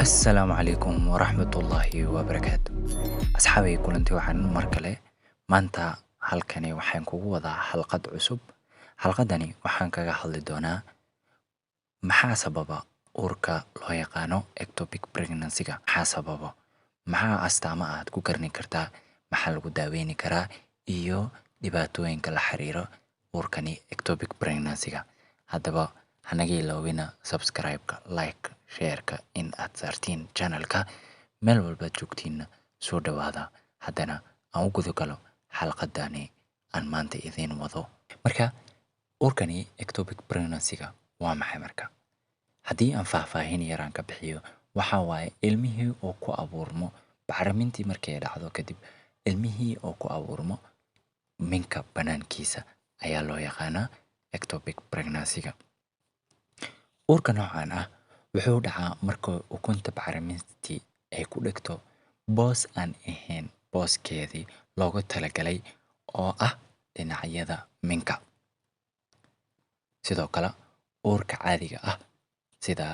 السلام عليكم ورحمة الله وبركاته. أصحابي كلنتي waxaan mar kale maanta halkani waxaan kugu wadaa xalqad cusub. Xalqadani waxaan kaga hadli doonaa maxaa sababa uurka loo yaqaano ectopic pregnancy-ga. Maxaa sababa? Maxaa astaama aad ku garni kartaa? Maxaa lagu daaweyn karaa? Iyo dhibaatooyinka la xiriira uurkani ectopic pregnancy-ga. Haddaba hanaga ilaawina subscribe-ka, like, share-ka in aad saartiin channel-ka meel walba joogtiin soo dhawaada. Haddana aan u guda galo xalqadani aan maanta idiin wado. Marka uurkani ectopic pregnancy-ga waa maxay marka? Haddii aan faahfaahin yaraan ka bixiyo, waxa waaye ilmihii oo ku abuurmo bacrimintii markay dhacdo kadib, ilmihii oo ku abuurmo minka banaankiisa ayaa loo yaqaanaa ectopic pregnancy-ga. Uurka noocan ah wuxuu dhacaa marka ukunta bacrimintii ay ku dhigto boos aan ahayn booskeedii loogu talagalay oo ah dhinacyada minka. Sidoo kale uurka caadiga ah sida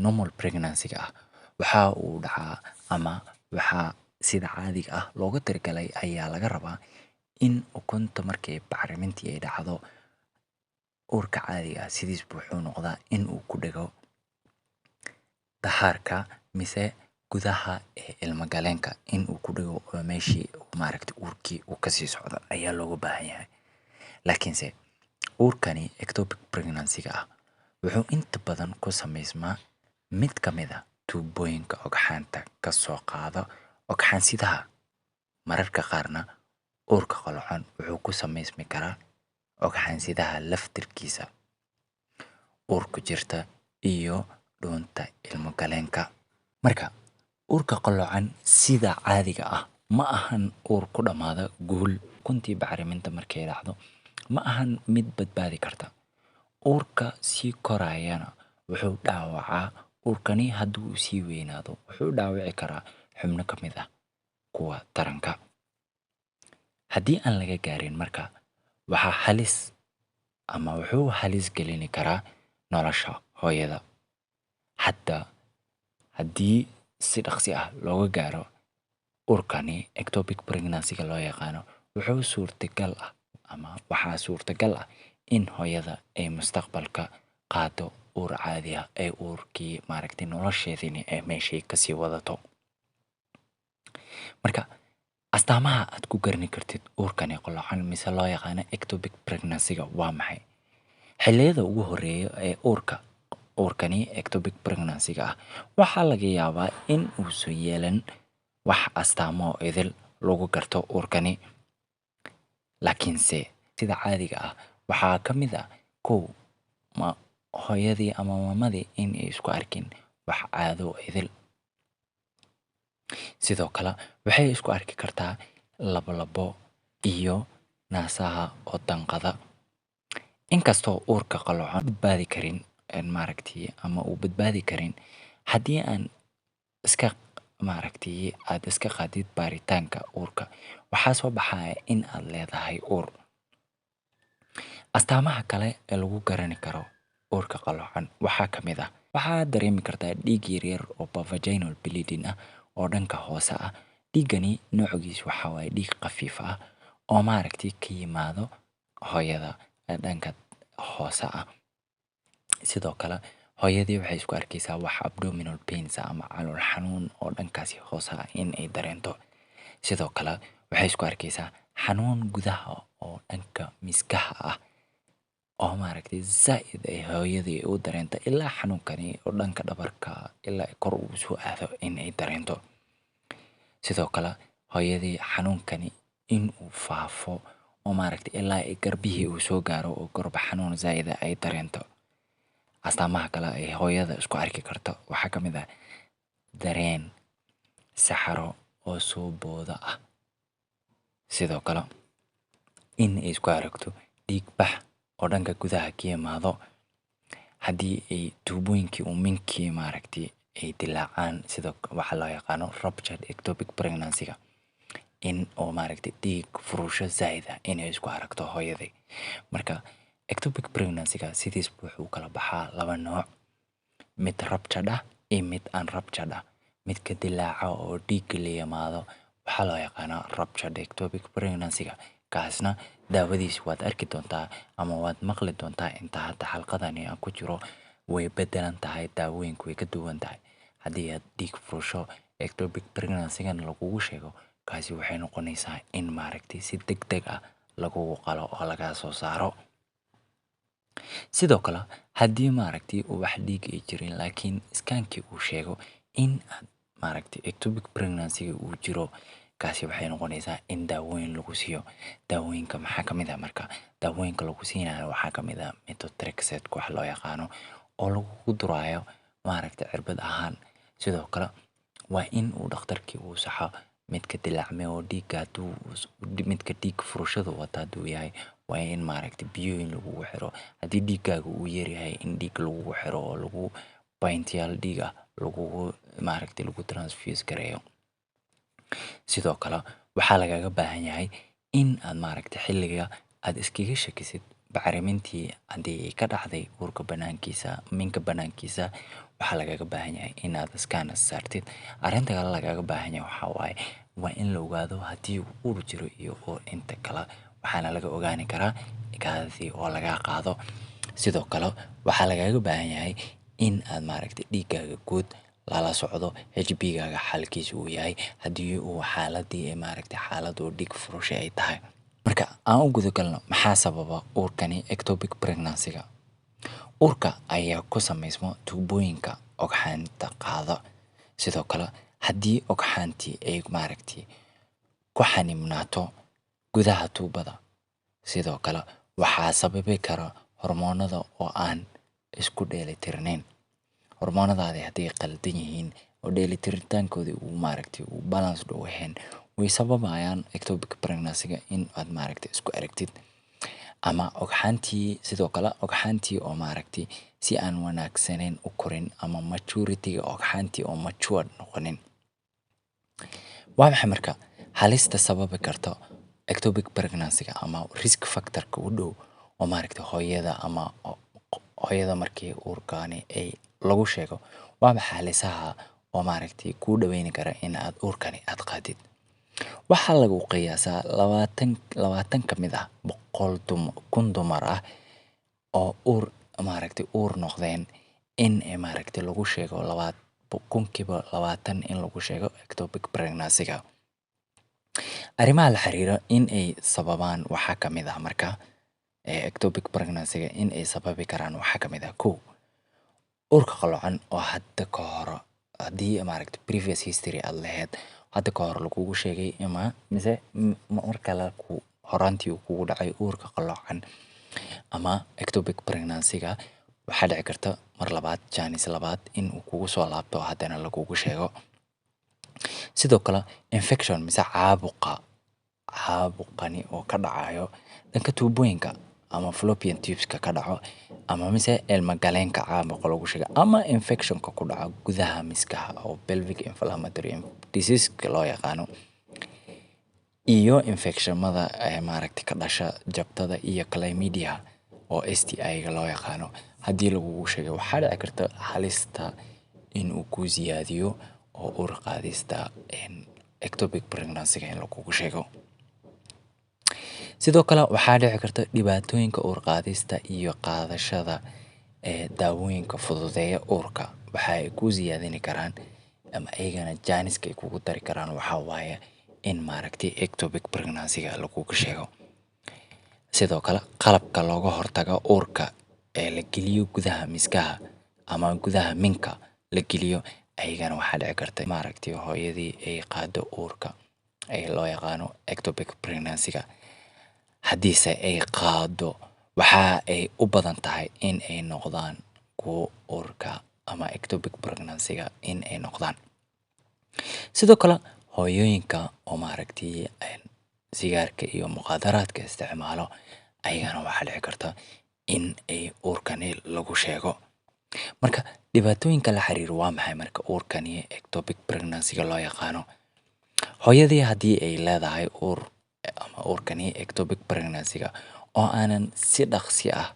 normal pregnancy-ga ah waxa uu dhacaa ama waxa sida caadiga ah loogu talagalay ayaa laga rabaa in ukunta markay bacrimintii ay dhacdo uurka caadiga ah sidiis wuxuu noqdaa in uu ku dhigo dahaarka mise gudaha ee ilma galeenka in uu ku dhigo oo meeshii uurkii uu ka sii socdo ayaa looga baahan yahay. Laakiinse uurkani ectopic pregnancy-ga ah wuxuu inta badan ku samaysmaa mid ka mid ah tuubooyinka ogxaanta ka soo qaado ogxaansidaha. Mararka qaarna uurka qolocan wuxuu ku samaysmi karaa ogxaansidaha laftirkiisa, uurku jirta iyo dhuunta ilma galeenka. Marka uurka qolocan sida caadiga ah ma ahan uur ku dhamaada guul. Kuntii bacriminta markay dhacdo ma ahan mid badbaadi karta. Uurka sii korayana wuxuu dhaawacaa uurkani hadduu sii weynaado wuxuu dhaawici karaa xubno ka mid ah kuwa taranka. Haddii aan laga gaarin marka waxaa halis ama wuxuu halis gelini karaa nolosha hooyada. Hatta haddii si dhaqsi ah looga gaaro uurkani ectopic pregnancy-ga loo yaqaano wuxuu suurtagal ah ama waxaa suurtagal ah in hooyada ay mustaqbalka qaado uur caadi ah ee uurkii nolosheedini ay meeshii kasii wadato. Marka astaamaha aad ku garni kartid uurkani qolocan mise loo yaqaano ectopic pregnancy-ga waa maxay? Xilliyada ugu horeeya ee uurkani ectopic pregnancy-ga ah waxaa laga yaabaa in uusan yeelan wax astaamo idil lagu garto uurkani. Laakiinse sida caadiga ah waxaa ka mid ah hooyadii ama maamadii in ay isku arkin wax caado idil. Sidoo kale waxay isku arki kartaa labo iyo naasaha oo danqada. Inkastoo uurka qolocan badbaadi karin ama uu badbaadi karin haddii aan aad iska qaadid baaritaanka uurka waxaa soo baxaya in aad leedahay uur. Astaamaha kale ee lagu garani karo uurka qolocan waxaa ka mid ah waxaad dareemi kartaa dhiig yaryar oo vaginal bleeding ah oo dhanka hoose ah. Dhiigani noociisu waxa waaye dhiig khafiif ah oo ka yimaado hooyada dhanka hoose ah. Sidoo kale hooyadii waxay isku arkaysaa wax abdominal pains ama calool xanuun oo dhankaasi hoose ah in ay dareento. Sidoo kale waxay isku arkaysaa xanuun gudaha oo dhanka miskaha ah oo zaid ay hooyadii u dareento ilaa xanuunkani oo dhanka dhabarka ilaa kor uu soo aado in ay dareento. Sidoo kale hooyadii xanuunkani in uu faafo oo ilaa ay garbihii uu soo gaaro oo garba xanuun zaid ay dareento. Astaamaha kale ay hooyada isku arki karto waxaa ka mid ah dareen saxaro oo soo booda ah. Sidoo kale in ay isku aragto dhiig bax oo dhanka gudaha ka yimaado. Haddii ay tuubooyinkii uu minkii ay dilaacaan sidoo waxa loo yaqaano ruptured ectopic pregnancy-ga in oo dhiig furusho zaid ah inay isku aragto hooyadii. Marka ectopic pregnancy-ga sidiis wuxuu kala baxaa laba nooc. mid ruptured ah iyo mid aan ruptured ah. Midka dilaaca oo dhiigga la yimaado waxaa loo yaqaanaa ruptured ectopic pregnancy-ga. Kaasna daawadiisa waad arki doontaa ama waad maqli doontaa inta hadda xalqadani aan ku jiro. Way beddelan tahay, daawooyinku way ka duwan tahay. Haddii aad dhiig furasho ectopic pregnancy-gan lagugu sheego, kaasi waxay noqonaysaa in si degdeg ah lagugu qalo oo lagaa soo saaro. Sidoo kale haddii uu wax dhiig ay jirin laakiin iskaankii uu sheego in aad ectopic pregnancy-ga uu jiro, kaasi waxay noqonaysaa in daawooyin lagu siiyo. Daawooyinka maxaa ka mid ah marka? Daawooyinka lagu siinayo waxaa ka mid ah methotrexate wax loo yaqaano oo lagugu duraayo cirbad ahaan. Sidoo kale waa in uu dhakhtarkii uu saxo midka dilaacmay oo dhiigga midka dhiig furashada wata hadduu yahay waa in biyoyin lagugu xiro. Haddii dhiiggaaga uu yar yahay in dhiig lagugu xiro oo lagu pintyaal dhiig ah lagu transfuse gareeyo. Sidoo kale waxaa lagaaga baahan yahay in aad xilliga aad iskaga shakisid bacrimintii haddii ay ka dhacday uurka minka banaankiisa, waxaa lagaaga baahan yahay inaad scan saartid. Arrinta kale lagaaga baahan yahay waxaa waaye waa in la ogaado haddii uu uur jiro iyo inta kale, waxaana laga ogaani karaa kaadidii oo lagaa qaado. Sidoo kale waxaa lagaaga baahan yahay in aad dhiiggaaga guud lala socdo HB-gaaga xaalkiisa uu yahay haddii uu xaaladii xaalad oo dhiig furasho ay tahay. Marka aan u guda galno maxaa sababa uurkani ectopic pregnancy-ga. Uurka ayaa ku samaysmo tuubooyinka ugxanta qaada. Sidoo kale haddii ugxantii ay ku xanibnaato gudaha tuubada, sidoo kale waxaa sababi kara hormoonada oo aan isku dheelitirnayn. Hormoonadaadi hadday qaldan yihiin oo dheelitiritaankoodii uu balance u ahayn, way sababayaan ectopic pregnancy-ga in aad isku aragtid. Ama sidoo kale ugxantii oo si aan wanaagsanayn u korin ama maturity-ga ugxantii oo matured noqonin. Waa maxay marka halista sababi karta ectopic pregnancy-ga ama risk factor-ka u dhow oo hooyada ama hooyada markii uurkani ay lagu sheego? Waa maxay halisaha oo kuu dhaweyni kara in aad uurkani aad qaadid? Waxaa lagu qiyaasaa 20 ka mid ah 100,000 dumar ah oo uur noqdeen in lagu sheego 20 in lagu sheego ectopic pregnancy-ga. Arrimaha la xiriira in ay sababaan waxaa ka mid ah ectopic pregnancy-ga in ay sababi karaan waxaa ka mid ah 1. Uurka qaloocan oo hadda ka hor haddii previous history aad lahayd hadda ka hor lagugu sheegay mise mar kale horaantii uu kugu dhacay uurka qaloocan ama ectopic pregnancy-ga, waxaa dhici karta mar labaad chance labaad in uu kugu soo laabto haddana lagugu sheego. Sidoo kale infection mise caabuqani oo ka dhacayo dhanka tuubooyinka ama fallopian tubes-ka ka dhaco ama ilma galeenka caabuqa lagu sheego ama infection-ka ku dhaca gudaha miskaha oo pelvic inflammatory disease-ka loo yaqaano, iyo infection-mada ka dhasha jabtada iyo chlamydia oo STI-ga loo yaqaano. Haddii lagugu sheego waxaa dhici karta halista in uu ku siyaadiyo oo uur qaadista ectopic pregnancy-ga in lagugu sheego. Sidoo kale waxaa dhici karta dhibaatooyinka uur qaadista iyo qaadashada daawooyinka fududeeya uurka waxay ku siyaadini karaan ama ayagana jaaniska ay kugu dari karaan waxaa waaye in ectopic pregnancy-ga lagugu sheego. Sidoo kale qalabka looga hortago uurka ee la geliyo gudaha miskaha ama gudaha minka la geliyo ayagana waxaa dhici karta hooyadii ay qaado uurka ee loo yaqaano ectopic pregnancy-ga. Haddiise ay qaado waxa ay u badan tahay in ay noqdaan kuwo uurka ama ectopic pregnancy-ga in ay noqdaan. Sidoo kale hooyooyinka oo sigaarka iyo muqaadaraadka isticmaalo ayagana waxaa dhici karta in ay uurkani lagu sheego. Marka dhibaatooyinka la xiriira waa maxay marka uurkani ectopic pregnancy-ga loo yaqaano? Hooyadii haddii ay leedahay uur ama uurkani ectopic pregnancy-ga oo aanan si dhaqsi ah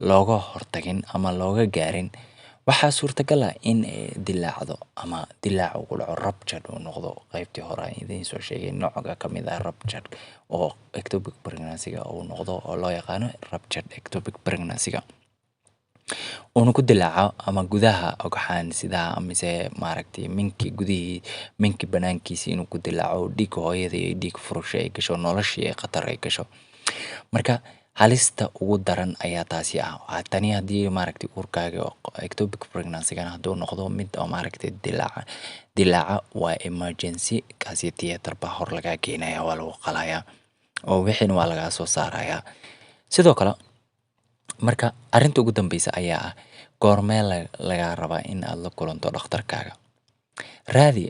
looga hortagin ama looga gaarin, waxaa suurtagal ah in dilaacdo ama dilaac uu ku dhaco rupture uu noqdo qaybtii hore aan idiin soo sheegay nooca ka mid ah rupture oo ectopic pregnancy-ga uu noqdo oo loo yaqaano ruptured ectopic pregnancy-ga uuna ku dilaaco ama gudaha ugxaan sidaa mise maaragtay minki banaankiisa inuu ku dilaaco dhiig hooyada iyo dhiig furusha ay gasho noloshii ay khatar ay gasho. Marka halista ugu daran ayaa taasi ah. Tani haddii maaragtay uurkaaga ectopic pregnancy-gana hadduu noqdo mid oo maaragtay dilaaca waa emergency kaasi theater baa hor lagaa keenaya waa lagu qalayaa oo wixiina waa lagaa soo saarayaa. Sidoo kale marka arrinta ugu dambeysa ayaa ah goormee lagaa rabaa in aad la kulanto dhakhtarkaaga. Raadi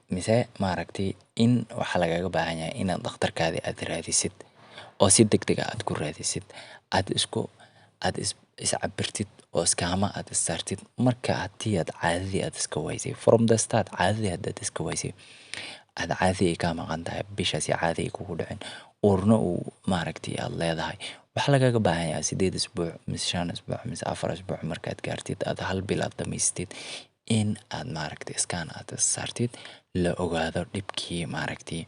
mise maaragtay in waxaa lagaaga baahan yahay inaad dhakhtarkaada aad raadisid oo si degdeg ah aad ku raadisid aad iscabirtid oo iskaama aad issaartid marka haddii aad caadadii aad iska waysay from the start caadadii haddaad iska waysay aad caadadii ay kaa maqan tahay bishaasi caadi ay kugu dhicin uurna uu maaragtay aad leedahay waxaa lagaaga baahan yahay 8 isbuuc mise 5 isbuuc mise 4 isbuuc markaad gaartid aad hal bil aad dhamaystid in aad maaragtay iskaan aad issaartid la ogaado dhibkii maaragtay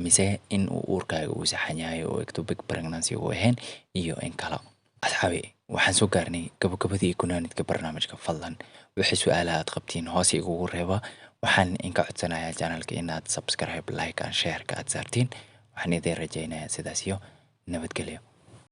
mise in uu uurkaaga uu saxan yahay oo ectopic pregnancy uu ahayn iyo in kale. Asxaabi waxaan soo gaarnay gabagabadii gunaanadka barnaamijka fadlan wixii su'aalaha aad qabtiin hoos igugu reeba waxaan inka codsanayaa channelka inaad subscribe like and share ka aad saartiin waxaan idin rajaynayaa sidaas iyo nabadgelyo.